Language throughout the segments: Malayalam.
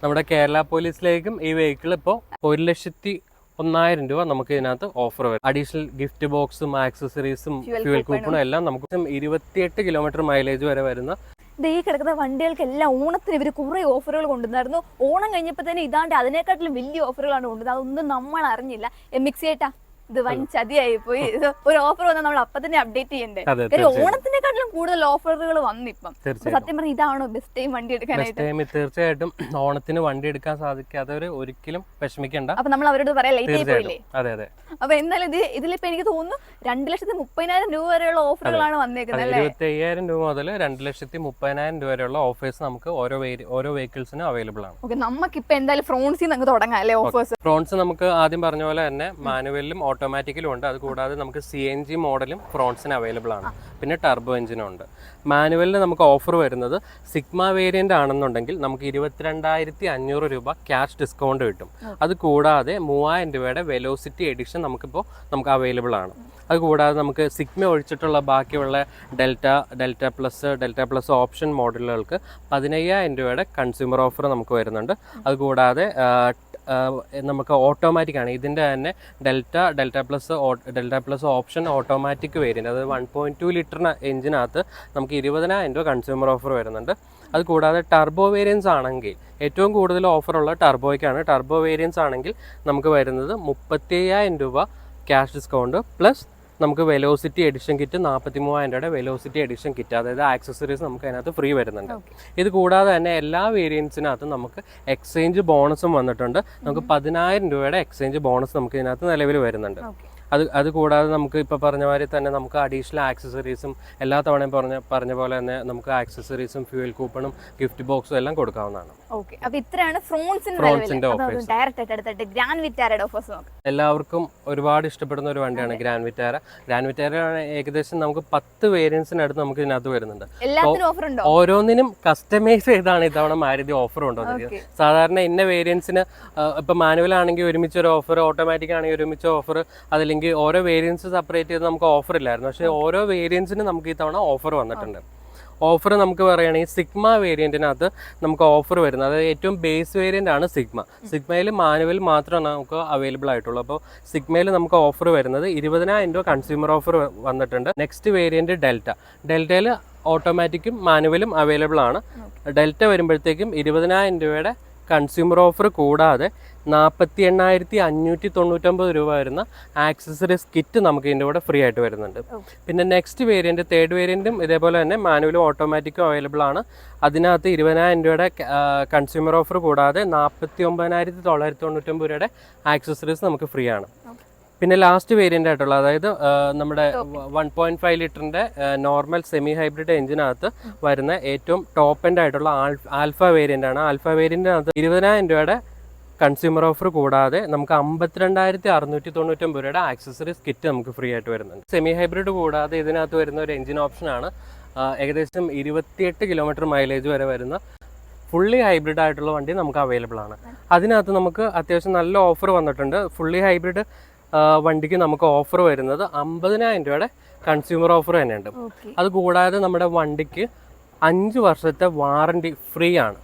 നമ്മുടെ കേരള പോലീസിലേക്കും ഈ വെഹിക്കിൾ ഇപ്പോൾ 1,01,000 രൂപ നമുക്ക് ഇതിനകത്ത് ഓഫർ വരും. അഡീഷണൽ ഗിഫ്റ്റ് ബോക്സും ആക്സസറീസും ഫ്യൂൽ കൂപ്പണും എല്ലാം നമുക്ക് 28 കിലോമീറ്റർ മൈലേജ് വരെ വരുന്ന ഈ കിടക്കുന്ന വണ്ടികൾക്കെല്ലാം ഓണത്തിന് ഇവർ കുറേ ഓഫറുകൾ കൊണ്ടുവന്നായിരുന്നു. ഓണം കഴിഞ്ഞപ്പോൾ തന്നെ ഇതാണ്ട് അതിനേക്കാട്ടിലും വലിയ ഓഫറുകളാണ് കൊണ്ടുവന്നത്. അതൊന്നും നമ്മൾ അറിഞ്ഞില്ല. എമിക്സ് ചേട്ടാ, ഇത് വൻ ചതിയായി പോയി. ഇത് ഒരു ഓഫർ വന്നാൽ നമ്മൾ അപ്പൊ തന്നെ അപ്ഡേറ്റ് ചെയ്യണ്ടേ? ഓണത്തിനെക്കാട്ടിലും കൂടുതൽ ഓഫറുകൾ വന്നിപ്പം. സത്യം പറഞ്ഞാൽ ഇതാണോ ബെസ്റ്റ് ടൈം വണ്ടി എടുക്കാനായിട്ട്? തീർച്ചയായിട്ടും ഓണത്തിന് വണ്ടി എടുക്കാൻ സാധിക്കാത്തവര് ഒരിക്കലും വിഷമിക്കണ്ട. അപ്പൊ നമ്മൾ അവരോട് പറയാം ലേറ്റ് ആയി പോയില്ലേ? അതെ അതെ. അപ്പൊ എന്തായാലും ഇതിലിപ്പോ എനിക്ക് തോന്നുന്നു 2,30,000 രൂപ വരെയുള്ള ഓഫറുകളാണ് വന്നേക്കുന്നത് അല്ലേ? 25,000 രൂപ മുതൽ 2,30,000 രൂപ വരെയുള്ള ഓഫേഴ്സ് നമുക്ക് ഓരോ വെഹിക്കിൾസിനും അവൈലബിൾ ആണ്. ഓക്കെ, നമുക്കിപ്പോ എന്തായാലും ഫ്രോൺസിൽ നിന്ന് തുടങ്ങാം അല്ലേ ഓഫേഴ്സ്? ഫ്രോൺസ് നമുക്ക് ആദ്യം പറഞ്ഞ പോലെ തന്നെ മാനുവലിലും ഓട്ടോമാറ്റിക്കലും ഉണ്ട്. അത് കൂടാതെ നമുക്ക് CNG മോഡലും ഫ്രോൺസിന് അവൈലബിൾ ആണ്. പിന്നെ ടർബോ എഞ്ചിനും ഉണ്ട്. മാനുവലിന് നമുക്ക് ഓഫർ വരുന്നത് സിഗ്മ വേരിയന്റ് ആണെന്നുണ്ടെങ്കിൽ നമുക്ക് 22,500 രൂപ ക്യാഷ് ഡിസ്കൗണ്ട് കിട്ടും. അത് കൂടാതെ 3,000 രൂപയുടെ വെലോസിറ്റി എഡിഷൻ നമുക്ക് അവൈലബിൾ ആണ്. അത് കൂടാതെ നമുക്ക് സിഗ്മ ഒഴിച്ചിട്ടുള്ള ബാക്കിയുള്ള ഡെൽറ്റ പ്ലസ് ഓപ്ഷൻ മോഡലുകൾക്ക് 15,000 രൂപയുടെ കൺസ്യൂമർ ഓഫർ നമുക്ക് വരുന്നുണ്ട്. അത് കൂടാതെ നമുക്ക് ഓട്ടോമാറ്റിക് ആണ് ഇതിൻ്റെ തന്നെ delta plus option automatic variant, അത് 1.2 ലിറ്റർ എഞ്ചിനകത്ത് നമുക്ക് 20,000 രൂപ കൺസ്യൂമർ ഓഫർ വരുന്നുണ്ട്. അത് കൂടാതെ ടർബോ വേരിയൻസ് ആണെങ്കിൽ ഏറ്റവും കൂടുതൽ ഓഫറുള്ള ടർബോയ്ക്കാണ്. ടർബോ വേരിയൻസ് ആണെങ്കിൽ നമുക്ക് വരുന്നത് 35,000 രൂപ ക്യാഷ് ഡിസ്കൗണ്ട് പ്ലസ് നമുക്ക് വെലോസിറ്റി എഡിഷൻ കിറ്റ് 43,000 രൂപയുടെ വെലോസിറ്റി എഡിഷൻ കിറ്റ്, അതായത് ആക്സസറീസ് നമുക്ക് അതിനകത്ത് ഫ്രീ വരുന്നുണ്ട്. ഇത് കൂടാതെ തന്നെ എല്ലാ വേരിയൻസിനകത്തും നമുക്ക് എക്സ്ചേഞ്ച് ബോണസും വന്നിട്ടുണ്ട്. നമുക്ക് 10,000 രൂപയുടെ എക്സ്ചേഞ്ച് ബോണസ് നമുക്ക് ഇതിനകത്ത് നിലവിൽ വരുന്നുണ്ട്. അത് കൂടാതെ നമുക്ക് ഇപ്പോൾ പറഞ്ഞ മാതിരി തന്നെ നമുക്ക് അഡീഷണൽ ആക്സസറീസും എല്ലാ തവണയും പറഞ്ഞ പോലെ തന്നെ നമുക്ക് ആക്സസറീസും ഫ്യൂൽ കൂപ്പണും ഗിഫ്റ്റ് ബോക്സും എല്ലാം കൊടുക്കാവുന്നതാണ്. എല്ലാവർക്കും ഒരുപാട് ഇഷ്ടപ്പെടുന്ന ഒരു വണ്ടിയാണ് ഗ്രാൻഡ് വിറ്റാര. ഏകദേശം നമുക്ക് 10 വേരിയൻസിനടുത്ത് നമുക്ക് ഇതിനകത്ത് വരുന്നുണ്ട്. ഓരോന്നിനും കസ്റ്റമൈസ് ചെയ്താണ് ഇത്തവണ മാരുതി ഓഫർ കൊണ്ടുവന്നിരിക്കുന്നത്. സാധാരണ ഇന്ന വേരിയൻസിന് ഇപ്പൊ മാനുവൽ ആണെങ്കിൽ ഒരുമിച്ച് ഒരു ഓഫർ, ഓട്ടോമാറ്റിക് ആണെങ്കിൽ ഒരുമിച്ച് ഓഫർ, അതല്ലെങ്കിൽ ഓരോ വേരിയൻസ് സെപ്പറേറ്റ് ചെയ്ത് നമുക്ക് ഓഫർ ഇല്ലായിരുന്നു. പക്ഷേ ഓരോ വേരിയൻസിനും നമുക്ക് ഈ തവണ ഓഫർ വന്നിട്ടുണ്ട്. ഓഫർ നമുക്ക് പറയുകയാണെങ്കിൽ സിഗ്മ വേരിയൻറ്റിനകത്ത് നമുക്ക് ഓഫർ വരുന്നത്, അതായത് ഏറ്റവും ബേസ് വേരിയൻ്റ് ആണ് സിഗ്മയിൽ മാനുവൽ മാത്രമാണ് നമുക്ക് അവൈലബിൾ ആയിട്ടുള്ളൂ. അപ്പോൾ സിഗ്മയിൽ നമുക്ക് ഓഫർ വരുന്നത് 20,000 രൂപ കൺസ്യൂമർ ഓഫർ വന്നിട്ടുണ്ട്. നെക്സ്റ്റ് വേരിയൻറ്റ് ഡെൽറ്റയിൽ ഓട്ടോമാറ്റിക്കും മാനുവലും അവൈലബിൾ ആണ്. ഡെൽറ്റ വരുമ്പോഴത്തേക്കും 20,000 രൂപയുടെ കൺസ്യൂമർ ഓഫർ കൂടാതെ 48,599 രൂപ വരുന്ന ആക്സസറീസ് കിറ്റ് നമുക്ക് ഇതിൻ്റെ കൂടെ ഫ്രീ ആയിട്ട് വരുന്നുണ്ട്. പിന്നെ നെക്സ്റ്റ് വേരിയൻറ്റ് തേർഡ് വേരിയൻറ്റും ഇതേപോലെ തന്നെ മാനുവലും ഓട്ടോമാറ്റിക്കും അവൈലബിൾ ആണ്. അതിനകത്ത് 20,000 രൂപയുടെ കൺസ്യൂമർ ഓഫർ കൂടാതെ 49,999 രൂപയുടെ ആക്സസറീസ് നമുക്ക് ഫ്രീ ആണ്. പിന്നെ ലാസ്റ്റ് വേരിയൻ്റ് ആയിട്ടുള്ള, അതായത് നമ്മുടെ 1.5 ലിറ്ററിൻ്റെ നോർമൽ സെമി ഹൈബ്രിഡ് എഞ്ചിനകത്ത് വരുന്ന ഏറ്റവും ടോപ്പ് എൻഡ് ആയിട്ടുള്ള ആൽഫ വേരിയൻ്റ് ആണ്. ആൽഫ വേരിയൻറ്റിനകത്ത് 20,000 രൂപയുടെ കൺസ്യൂമർ ഓഫർ കൂടാതെ നമുക്ക് 52,699 രൂപയുടെ ആക്സസറീസ് കിറ്റ് നമുക്ക് ഫ്രീ ആയിട്ട് വരുന്നുണ്ട്. സെമി ഹൈബ്രിഡ് കൂടാതെ ഇതിനകത്ത് വരുന്ന ഒരു എഞ്ചിൻ ഓപ്ഷനാണ് ഏകദേശം 28 കിലോമീറ്റർ മൈലേജ് വരെ വരുന്ന ഫുള്ളി ഹൈബ്രിഡ് ആയിട്ടുള്ള വണ്ടി നമുക്ക് അവൈലബിൾ ആണ്. അതിനകത്ത് നമുക്ക് അത്യാവശ്യം നല്ല ഓഫർ വന്നിട്ടുണ്ട്. ഫുള്ളി ഹൈബ്രിഡ് വണ്ടിക്ക് നമുക്ക് ഓഫർ വരുന്നത് 50,000 രൂപയുടെ കൺസ്യൂമർ ഓഫർ തന്നെയുണ്ട്. അത് കൂടാതെ നമ്മുടെ വണ്ടിക്ക് 5 വർഷത്തെ വാറണ്ടി ഫ്രീ ആണ്.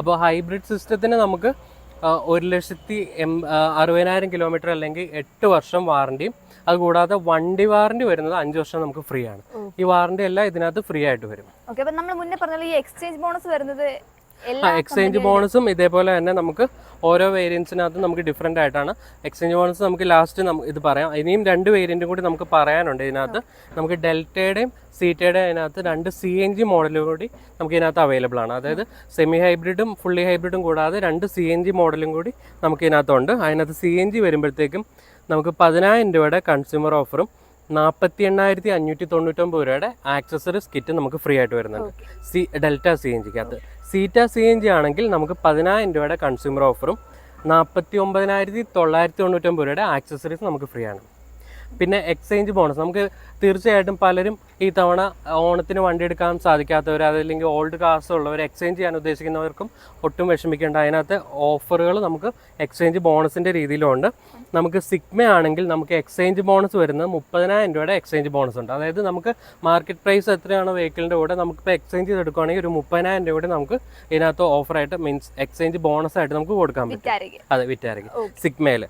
അപ്പോൾ ഹൈബ്രിഡ് സിസ്റ്റത്തിന് നമുക്ക് 1,60,000 കിലോമീറ്റർ അല്ലെങ്കിൽ 8 വർഷം വാറണ്ടിയും, അത് കൂടാതെ വണ്ടി വാറണ്ടി വരുന്നത് 5 വർഷം നമുക്ക് ഫ്രീ ആണ്. ഈ വാറണ്ടി എല്ലാം ഇതിനകത്ത് ഫ്രീ ആയിട്ട് വരും. എക്സ്ചേഞ്ച് ബോണസും ഇതേപോലെ തന്നെ നമുക്ക് ഓരോ വേരിയൻസിനകത്തും നമുക്ക് ഡിഫറെൻ്റ് ആയിട്ടാണ്. എക്സ്ചേഞ്ച് ബോണസ് നമുക്ക് ലാസ്റ്റ് ഇത് പറയാം. ഇനിയും 2 വേരിയൻറ്റും കൂടി നമുക്ക് പറയാനുണ്ട്. ഇതിനകത്ത് നമുക്ക് ഡെൽറ്റയുടെയും സീറ്റയുടെയും അതിനകത്ത് 2 CNG മോഡലും കൂടി നമുക്ക് ഇതിനകത്ത് അവൈലബിൾ ആണ്. അതായത് സെമി ഹൈബ്രിഡും ഫുള്ളി ഹൈബ്രിഡും കൂടാതെ 2 CNG മോഡലും കൂടി നമുക്ക് ഇതിനകത്തുണ്ട്. അതിനകത്ത് CNG വരുമ്പോഴത്തേക്കും നമുക്ക് 10,000 രൂപയുടെ കൺസ്യൂമർ ഓഫറും 48,599 രൂപയുടെ ആക്സസറീസ് കിറ്റ് നമുക്ക് ഫ്രീ ആയിട്ട് വരുന്നുണ്ട്. ഡെൽറ്റ CNGക്കകത്ത്. സീറ്റ CNG ആണെങ്കിൽ നമുക്ക് 10,000 രൂപയുടെ കൺസ്യൂമർ ഓഫറും 49,999 രൂപയുടെ ആക്സസറീസ് നമുക്ക് ഫ്രീ ആണ്. പിന്നെ എക്സ്ചേഞ്ച് ബോണസ് നമുക്ക് തീർച്ചയായിട്ടും പലരും ഈ തവണ ഓണത്തിന് വണ്ടി എടുക്കാൻ സാധിക്കാത്തവർ അതല്ലെങ്കിൽ ഓൾഡ് കാർസ് ഉള്ളവർ എക്സ്ചേഞ്ച് ചെയ്യാൻ ഉദ്ദേശിക്കുന്നവർക്കും ഒട്ടും വിഷമിക്കേണ്ട. അതിനകത്ത് ഓഫറുകൾ നമുക്ക് എക്സ്ചേഞ്ച് ബോണസിൻ്റെ രീതിയിലുണ്ട്. നമുക്ക് സിഗ്മ ആണെങ്കിൽ നമുക്ക് എക്സ്ചേഞ്ച് ബോണസ് വരുന്നത് 30,000 രൂപയുടെ എക്സ്ചേഞ്ച് ബോണസ് ഉണ്ട്. അതായത് നമുക്ക് മാർക്കറ്റ് പ്രൈസ് എത്രയാണ് വെഹിക്കിളിൻ്റെ കൂടെ നമുക്കിപ്പോൾ എക്സ്ചേഞ്ച് ചെയ്തെടുക്കുകയാണെങ്കിൽ ഒരു 30,000 രൂപയുടെ നമുക്ക് ഇതിനകത്ത് ഓഫറായിട്ട് മീൻസ് എക്സ്ചേഞ്ച് ബോണസ് ആയിട്ട് നമുക്ക് കൊടുക്കാൻ പറ്റും. അതെ, വിറ്റായിരിക്കും. സിഗ്മയിൽ,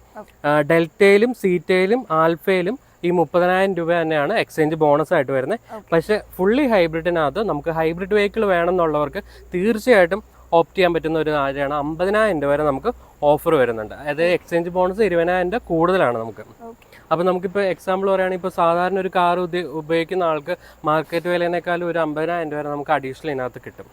ഡെൽറ്റയിലും സീറ്റയിലും ആൽഫയിലും ഈ 30,000 രൂപ തന്നെയാണ് എക്സ്ചേഞ്ച് ബോണസ് ആയിട്ട് വരുന്നത്. പക്ഷേ ഫുള്ളി ഹൈബ്രിഡിനകത്ത് നമുക്ക് ഹൈബ്രിഡ് വെഹിക്കിൾ വേണമെന്നുള്ളവർക്ക് തീർച്ചയായിട്ടും ഓപ്റ്റ് ചെയ്യാൻ പറ്റുന്ന ഒരു കാര്യമാണ്. 50,000 രൂപ വരെ നമുക്ക് ഓഫർ വരുന്നുണ്ട്. അതായത് എക്സ്ചേഞ്ച് ബോണസ് 20,000 രൂപ കൂടുതലാണ് നമുക്ക്. അപ്പോൾ നമുക്കിപ്പോൾ എക്സാമ്പിൾ പറയുകയാണെങ്കിൽ ഇപ്പോൾ സാധാരണ ഒരു കാർ ഉപയോഗിക്കുന്ന ആൾക്ക് മാർക്കറ്റ് വിലയേക്കാളും ഒരു 50,000 രൂപ വരെ നമുക്ക് അഡീഷണൽ ഇതിനകത്ത് കിട്ടും.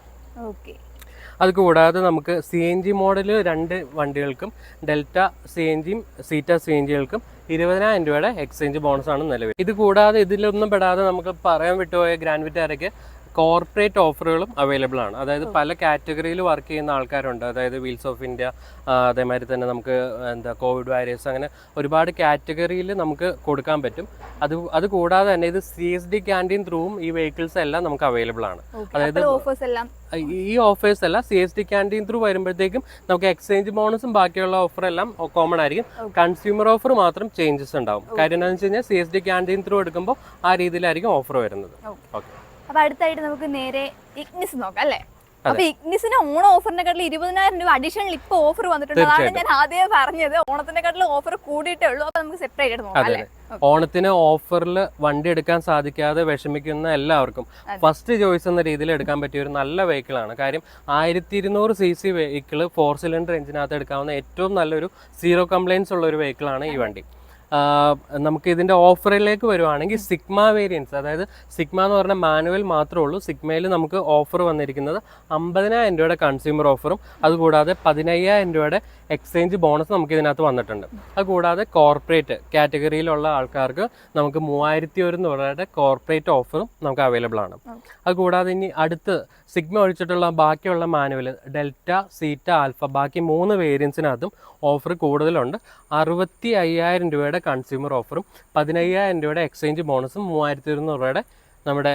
അതുകൂടാതെ നമുക്ക് CNG മോഡൽ 2 വണ്ടികൾക്കും ഡെൽറ്റ CNGയും സീറ്റ CNGകൾക്കും 20,000 രൂപയുടെ എക്സ്ചേഞ്ച് ബോണസാണ് നിലവിൽ. ഇത് കൂടാതെ ഇതിലൊന്നും പെടാതെ നമുക്ക് പറയാൻ വിട്ടുപോയ ഗ്രാൻഡ് വിറ്റാരയ്ക്ക് കോർപ്പറേറ്റ് ഓഫറുകളും അവൈലബിൾ ആണ്. അതായത് പല കാറ്റഗറിയിൽ വർക്ക് ചെയ്യുന്ന ആൾക്കാരുണ്ട്. അതായത് വീൽസ് ഓഫ് ഇന്ത്യ, അതേമാതിരി തന്നെ നമുക്ക് കോവിഡ് വാരിയേഴ്സ്, അങ്ങനെ ഒരുപാട് കാറ്റഗറിയിൽ നമുക്ക് കൊടുക്കാൻ പറ്റും. അത് കൂടാതെ തന്നെ ഇത് CSD ക്യാൻറ്റീൻ ത്രൂവും ഈ വെഹിക്കിൾസ് എല്ലാം നമുക്ക് അവൈലബിൾ ആണ്. അതായത് ഈ ഓഫേഴ്സ് എല്ലാം CSD ക്യാൻറ്റീൻ ത്രൂ വരുമ്പോഴത്തേക്കും നമുക്ക് എക്സ്ചേഞ്ച് ബോണസും ബാക്കിയുള്ള ഓഫർ എല്ലാം കോമൺ ആയിരിക്കും. കൺസ്യൂമർ ഓഫർ മാത്രം ചേഞ്ചസ് ഉണ്ടാവും. കാര്യം എന്താണെന്ന് വെച്ച് കഴിഞ്ഞാൽ CSD ക്യാൻറ്റീൻ ത്രൂ എടുക്കുമ്പോൾ ആ രീതിയിലായിരിക്കും ഓഫർ വരുന്നത്. ഓക്കെ, അപ്പൊ അടുത്തായിട്ട് നമുക്ക് നേരെ ഇഗ്നിസ് നോക്കാം അല്ലേ? അപ്പൊ ഇഗ്നിസിന് ഓണം ഓഫറിനെക്കാട്ടിലും 20,000 രൂപ അഡീഷണൽ ഇപ്പൊ ഓഫർ വന്നിട്ടുണ്ട്. അതാണ് ഞാൻ ആദ്യമേ പറഞ്ഞത്, ഓണത്തിനെക്കാട്ടിലും ഓഫർ കൂടിയിട്ടേ ഉള്ളൂ. അപ്പൊ നമുക്ക് സെപ്പറേറ്റ് ആയിട്ട് നോക്കാം അല്ലേ? ഓണത്തിന് ഓഫറിൽ വണ്ടി എടുക്കാൻ സാധിക്കാതെ വിഷമിക്കുന്ന എല്ലാവർക്കും ഫസ്റ്റ് ചോയ്സ് എന്ന രീതിയിൽ എടുക്കാൻ പറ്റിയ ഒരു നല്ല വെഹിക്കിളാണ്. കാര്യം 1200 cc വെഹിക്കിൾ 4 സിലിണ്ടർ എഞ്ചിനകത്ത് എടുക്കാവുന്ന ഏറ്റവും നല്ലൊരു സീറോ കംപ്ലൈൻസ് ഉള്ള ഒരു വെഹിക്കിളാണ് ഈ വണ്ടി. നമുക്ക് ഇതിൻ്റെ ഓഫറിലേക്ക് വരുവാണെങ്കിൽ സിഗ്മ വേരിയൻസ്, അതായത് സിഗ്മ എന്ന് പറഞ്ഞാൽ മാനുവൽ മാത്രമേ ഉള്ളൂ. സിഗ്മയിൽ നമുക്ക് ഓഫർ വന്നിരിക്കുന്നത് 50,000 രൂപയുടെ കൺസ്യൂമർ ഓഫറും അതുകൂടാതെ 15,000 രൂപയുടെ എക്സ്ചേഞ്ച് ബോണസ് നമുക്ക് ഇതിനകത്ത് വന്നിട്ടുണ്ട്. അതുകൂടാതെ കോർപ്പറേറ്റ് കാറ്റഗറിയിലുള്ള ആൾക്കാർക്ക് നമുക്ക് 3,100 രൂപയുടെ കോർപ്പറേറ്റ് ഓഫറും നമുക്ക് അവൈലബിൾ ആണ്. അതുകൂടാതെ ഇനി അടുത്ത് സിഗ്മ ഒഴിച്ചിട്ടുള്ള ബാക്കിയുള്ള മാനുവൽ ഡെൽറ്റ, സീറ്റ, ആൽഫ, ബാക്കി 3 വേരിയൻസിനകത്തും ഓഫർ കൂടുതലുണ്ട്. 65,000 രൂപയുടെ കൺസ്യൂമർ ഓഫറും 15,000 രൂപയുടെ എക്സ്ചേഞ്ച് ബോണസും 3,100 രൂപയുടെ നമ്മുടെ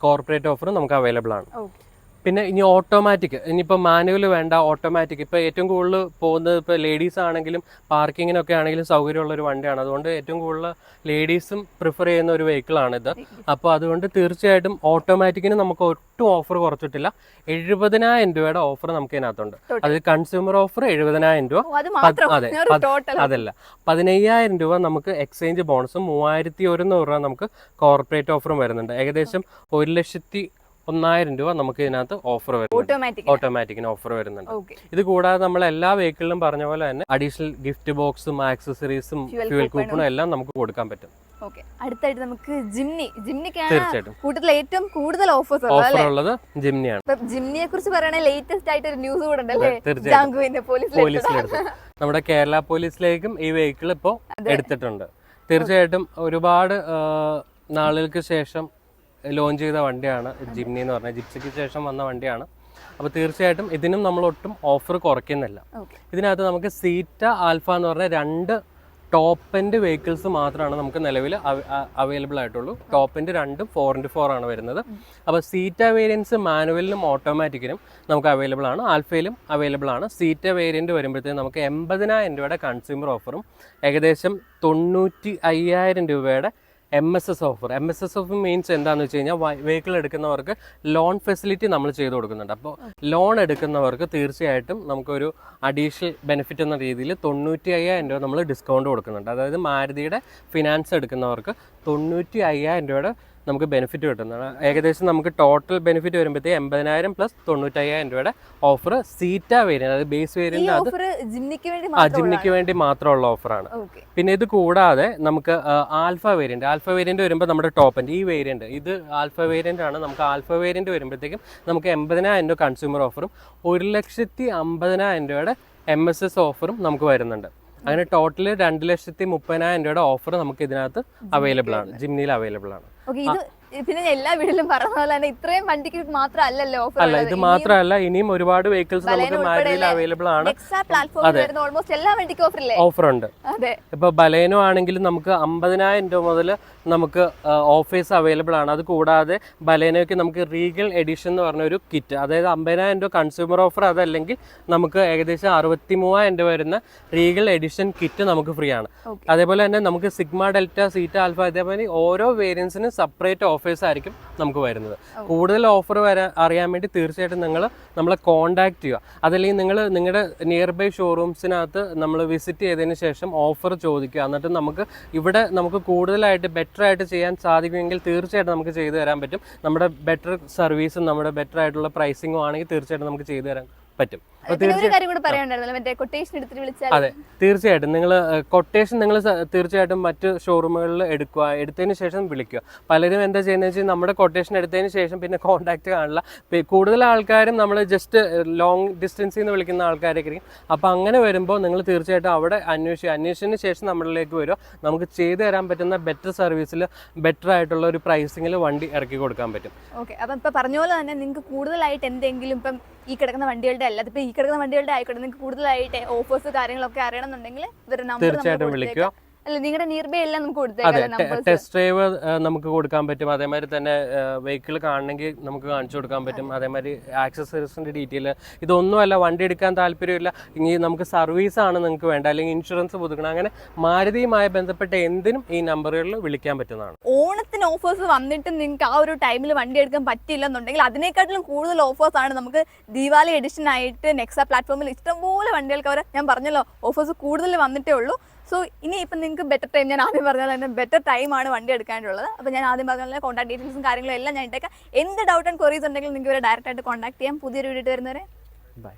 കോർപ്പറേറ്റ് ഓഫറും നമുക്ക് അവൈലബിൾ ആണ്. പിന്നെ ഇനി ഓട്ടോമാറ്റിക്, ഇനിയിപ്പോൾ മാനുവൽ വേണ്ട ഓട്ടോമാറ്റിക്, ഇപ്പോൾ ഏറ്റവും കൂടുതൽ പോകുന്നത് ഇപ്പോൾ ലേഡീസ് ആണെങ്കിലും പാർക്കിങ്ങിനൊക്കെ ആണെങ്കിലും സൗകര്യമുള്ളൊരു വണ്ടിയാണ്. അതുകൊണ്ട് ഏറ്റവും കൂടുതൽ ലേഡീസും പ്രിഫർ ചെയ്യുന്ന ഒരു വെഹിക്കിളാണിത്. അപ്പോൾ അതുകൊണ്ട് തീർച്ചയായിട്ടും ഓട്ടോമാറ്റിക്കിന് നമുക്ക് ഒട്ടും ഓഫർ കുറച്ചിട്ടില്ല. 70,000 രൂപയുടെ ഓഫർ നമുക്ക് ഇതിനകത്തുണ്ട്. അത് കൺസ്യൂമർ ഓഫർ 70,000 രൂപ. അതെ, അതല്ല, 15,000 രൂപ നമുക്ക് എക്സ്ചേഞ്ച് ബോണസും 3,100 രൂപ നമുക്ക് കോർപ്പറേറ്റ് ഓഫറും വരുന്നുണ്ട്. ഏകദേശം 1,01,000 രൂപ നമുക്ക് ഇതിനകത്ത് ഓഫർ വരുന്നുണ്ട്, ഓട്ടോമാറ്റിക്കിന് ഓഫർ വരുന്നുണ്ട്. ഇത് കൂടാതെ നമ്മൾ എല്ലാ വെഹിക്കിളിലും പറഞ്ഞ പോലെ തന്നെ അഡീഷണൽ ഗിഫ്റ്റ് ബോക്സും ആക്സസറീസും ഫ്യൂൽ കൂപ്പണും എല്ലാം നമുക്ക് കൊടുക്കാൻ പറ്റും. അടുത്തായിട്ട് നമുക്ക് തീർച്ചയായിട്ടും കൂട്ടത്തിൽ ഏറ്റവും കൂടുതൽ ഓഫർ ഉള്ളത് ജിംനിയാണ്. ജിംനിയെ കുറിച്ച് പറയുകയാണെങ്കിൽ ലേറ്റസ്റ്റ് ആയിട്ട് ഒരു ന്യൂസ് കൂടെ ഉണ്ടല്ലേ? പോലീസിലെടുത്തു, നമ്മുടെ കേരള പോലീസിലേക്കും ഈ വെഹിക്കിൾ ഇപ്പോൾ എടുത്തിട്ടുണ്ട്. തീർച്ചയായിട്ടും ഒരുപാട് നാളുകൾക്ക് ശേഷം ലോഞ്ച് ചെയ്ത വണ്ടിയാണ് ജിംനി എന്ന് പറഞ്ഞാൽ, ജിപ്സിക്ക് ശേഷം വന്ന വണ്ടിയാണ്. അപ്പോൾ തീർച്ചയായിട്ടും ഇതിനും നമ്മൾ ഒട്ടും ഓഫർ കുറയ്ക്കുന്നില്ല. ഇതിനകത്ത് നമുക്ക് സീറ്റ, ആൽഫ എന്ന് പറഞ്ഞ 2 ടോപ്പ് എൻഡ് വെഹിക്കിൾസ് മാത്രമാണ് നമുക്ക് നിലവിൽ അവൈലബിൾ ആയിട്ടുള്ളൂ. ടോപ്പ് എൻഡ് 2 4x4 ആണ് വരുന്നത്. അപ്പോൾ സീറ്റ വേരിയൻസ് മാനുവലിനും ഓട്ടോമാറ്റിക്കിനും നമുക്ക് അവൈലബിൾ ആണ്. ആൽഫയിലും അവൈലബിൾ ആണ്. സീറ്റ വേരിയൻറ്റ് വരുമ്പോഴത്തേക്കും നമുക്ക് 80,000 രൂപയുടെ കൺസ്യൂമർ ഓഫറും ഏകദേശം 95,000 രൂപയുടെ MSS offer. MSS offer means എന്താണെന്ന് വെച്ച് കഴിഞ്ഞാൽ വെഹിക്കിൾ എടുക്കുന്നവർക്ക് ലോൺ ഫെസിലിറ്റി നമ്മൾ ചെയ്ത് കൊടുക്കുന്നുണ്ട്. അപ്പോൾ ലോൺ എടുക്കുന്നവർക്ക് തീർച്ചയായിട്ടും നമുക്കൊരു അഡീഷണൽ ബെനിഫിറ്റ് എന്ന രീതിയിൽ 95,000 രൂപ നമ്മൾ ഡിസ്കൗണ്ട് കൊടുക്കുന്നുണ്ട്. അതായത് മാരുതിയുടെ ഫിനാൻസ് എടുക്കുന്നവർക്ക് 95,000 രൂപയുടെ നമുക്ക് ബെനിഫിറ്റ് കിട്ടുന്നതാണ്. ഏകദേശം നമുക്ക് ടോട്ടൽ ബെനിഫിറ്റ് വരുമ്പോഴത്തേക്ക് 80,000 പ്ലസ് 95,000 രൂപയുടെ ഓഫർ സീറ്റ വേരിയന്റ്, അതായത് ബേസ് വേരിയന്റ്, അത് ജിംനിക്ക് വേണ്ടി മാത്രമുള്ള ഓഫറാണ്. പിന്നെ ഇത് കൂടാതെ നമുക്ക് ആൽഫ വേരിയന്റ് വരുമ്പോൾ നമ്മുടെ ടോപ്പ് എൻഡ് ഈ വേരിയന്റ്, ഇത് ആൽഫ വേരിയന്റ് ആണ്. നമുക്ക് ആൽഫ വേരിയന്റ് വരുമ്പോഴത്തേക്കും നമുക്ക് 80,000 രൂപ കൺസ്യൂമർ ഓഫറും 1,50,000 രൂപയുടെ MSS ഓഫറും നമുക്ക് വരുന്നുണ്ട്. അങ്ങനെ ടോട്ടൽ 2,30,000 രൂപയുടെ ഓഫർ നമുക്ക് ഇതിനകത്ത് അവൈലബിൾ ആണ്, ജിംനിയിൽ അവൈലബിൾ ആണ്. പിന്നെ എല്ലാ വീട്ടിലും പറഞ്ഞ പോലെ തന്നെ ഇത്രയും വണ്ടിക്ക് മാത്രമല്ലല്ലോ ഓഫർ. അല്ല, ഇത് മാത്രമല്ല, ഇനിയും ഒരുപാട് വെഹിക്കിൾസ് നമുക്ക് മാരുതിയിൽ അവൈലബിൾ ആണ്. ഓൾമോസ്റ്റ് എല്ലാ വണ്ടിക്കും ഓഫർ ഉണ്ട്. ഇപ്പൊ ബലേനോ ആണെങ്കിലും നമുക്ക് 50,000 രൂപ മുതൽ നമുക്ക് ഓഫേഴ്സ് അവൈലബിൾ ആണ്. അത് കൂടാതെ ബലേനോയ്ക്ക് നമുക്ക് റീഗൽ എഡിഷൻ എന്ന് പറഞ്ഞ ഒരു കിറ്റ്, അതായത് 50,000 രൂപ കൺസ്യൂമർ ഓഫർ, അതല്ലെങ്കിൽ നമുക്ക് ഏകദേശം 63,000 രൂപ വരുന്ന റീഗൽ എഡിഷൻ കിറ്റ് നമുക്ക് ഫ്രീ ആണ്. അതേപോലെ തന്നെ നമുക്ക് സിഗ്മ ഡെൽറ്റ സീറ്റ ആൽഫ അതേപോലെ ഓരോ വേരിയൻസിനും സെപ്പറേറ്റ് ഓഫേഴ്സ് ആയിരിക്കും നമുക്ക് വരുന്നത്. കൂടുതൽ ഓഫർ അറിയാൻ വേണ്ടി തീർച്ചയായിട്ടും നിങ്ങൾ നമ്മളെ കോൺടാക്ട് ചെയ്യുക. അതല്ലെങ്കിൽ നിങ്ങൾ നിങ്ങളുടെ നിയർ ബൈ ഷോറൂംസിനകത്ത് നമ്മൾ വിസിറ്റ് ചെയ്തതിന് ശേഷം ഓഫർ ചോദിക്കുക. എന്നിട്ട് ഇവിടെ നമുക്ക് കൂടുതലായിട്ട് ബെറ്റർ ആയിട്ട് ചെയ്യാൻ സാധിക്കുമെങ്കിൽ തീർച്ചയായിട്ടും നമുക്ക് ചെയ്തു തരാൻ പറ്റും. നമ്മുടെ ബെറ്റർ സർവീസും നമ്മുടെ ബെറ്റർ ആയിട്ടുള്ള പ്രൈസിങ്ങും ആണെങ്കിൽ തീർച്ചയായിട്ടും നമുക്ക് ചെയ്തു തരാൻ പറ്റും. അതെ, തീർച്ചയായിട്ടും നിങ്ങൾ കൊട്ടേഷൻ തീർച്ചയായിട്ടും മറ്റ് ഷോറൂമുകളിൽ എടുത്തതിന് ശേഷം വിളിക്കുക. പലരും എന്താ ചെയ്യുന്നത് വെച്ചാൽ നമ്മുടെ കൊട്ടേഷൻ എടുത്തതിന് ശേഷം പിന്നെ കോൺടാക്ട് കാണില്ല. കൂടുതൽ ആൾക്കാരും നമ്മൾ ജസ്റ്റ് ലോങ് ഡിസ്റ്റൻസിൽ നിന്ന് വിളിക്കുന്ന ആൾക്കാരൊക്കെ ആയിരിക്കും. അപ്പോൾ അങ്ങനെ വരുമ്പോൾ നിങ്ങൾ തീർച്ചയായിട്ടും അവിടെ അന്വേഷിച്ചതിന് ശേഷം നമ്മളിലേക്ക് വരിക. നമുക്ക് ചെയ്തു തരാൻ പറ്റുന്ന ബെറ്റർ സർവീസിൽ ബെറ്റർ ആയിട്ടുള്ള ഒരു പ്രൈസിങ്ങിൽ വണ്ടി ഇറക്കി കൊടുക്കാൻ പറ്റും. ഓക്കെ, അപ്പം ഇപ്പം പറഞ്ഞ പോലെ തന്നെ നിങ്ങൾക്ക് കൂടുതലായിട്ട് എന്തെങ്കിലും ഇപ്പം ഈ കിടക്കുന്ന വണ്ടികളുടെ അല്ലാതെ ഇപ്പം ഈ കിടക്കുന്ന വണ്ടികളുടെ ആയിക്കോട്ടെ നിങ്ങൾക്ക് കൂടുതലായിട്ട് ഓഫേഴ്സ് കാര്യങ്ങളൊക്കെ അറിയണമെന്നുണ്ടെങ്കിൽ തീർച്ചയായിട്ടും വിളിക്കുക. നിങ്ങളുടെ നിയർ ബൈ എല്ലാം നമുക്ക് ടെസ്റ്റ് ഡ്രൈവ് നമുക്ക് കൊടുക്കാൻ പറ്റും. അതേമാതിരി തന്നെ വെഹിക്കിൾ കാണണമെങ്കിൽ നമുക്ക് കാണിച്ചു കൊടുക്കാൻ പറ്റും. അതേമാതിരി ആക്സസറീസിന്റെ ഡീറ്റെയിൽ, ഇതൊന്നുമല്ല വണ്ടി എടുക്കാൻ താല്പര്യമില്ല, ഇനി നമുക്ക് സർവീസ് ആണ് നിങ്ങൾക്ക് വേണ്ട, അല്ലെങ്കിൽ ഇൻഷുറൻസ് പുതുക്കണം, അങ്ങനെ മാരുതിയുമായി ബന്ധപ്പെട്ട എന്തിനും ഈ നമ്പറുകളിൽ വിളിക്കാൻ പറ്റുന്നതാണ്. ഓണത്തിന് ഓഫേഴ്സ് വന്നിട്ട് നിങ്ങൾക്ക് ആ ഒരു ടൈമിൽ വണ്ടി എടുക്കാൻ പറ്റില്ലെന്നുണ്ടെങ്കിൽ അതിനേക്കാട്ടിലും കൂടുതൽ ഓഫേഴ്സ് ആണ് നമുക്ക് ദീപാവലി എഡിഷൻ ആയിട്ട് നെക്സ പ്ലാറ്റ്ഫോമിൽ ഇഷ്ടംപോലെ വണ്ടികൾക്ക് അവർ, ഞാൻ പറഞ്ഞല്ലോ, ഓഫേഴ്സ് കൂടുതൽ വന്നിട്ടേ ഉള്ളൂ. സോ ഇനി ഇപ്പം നിങ്ങൾക്ക് ബെറ്റർ ടൈം, ഞാൻ ആദ്യം പറഞ്ഞാൽ തന്നെ ബെറ്റർ ടൈമാണ് വണ്ടി എടുക്കാനുള്ളത്. അപ്പോൾ ഞാൻ ആദ്യം പറഞ്ഞ കോൺടാക്ട് ഡീറ്റെയിൽസും കാര്യങ്ങളും എല്ലാം ഞാൻ ഇട്ടേക്കാം. എന്ത് ഡൗട്ട് ആൻഡ് ക്വറീസ് ഉണ്ടെങ്കിലും നിങ്ങൾക്ക് ഇവരെ ഡയറക്റ്റ് ആയിട്ട് കോൺടാക്ട് ചെയ്യാം. പുതിയൊരു വീഡിയോ വരുന്നവരെ ബൈ.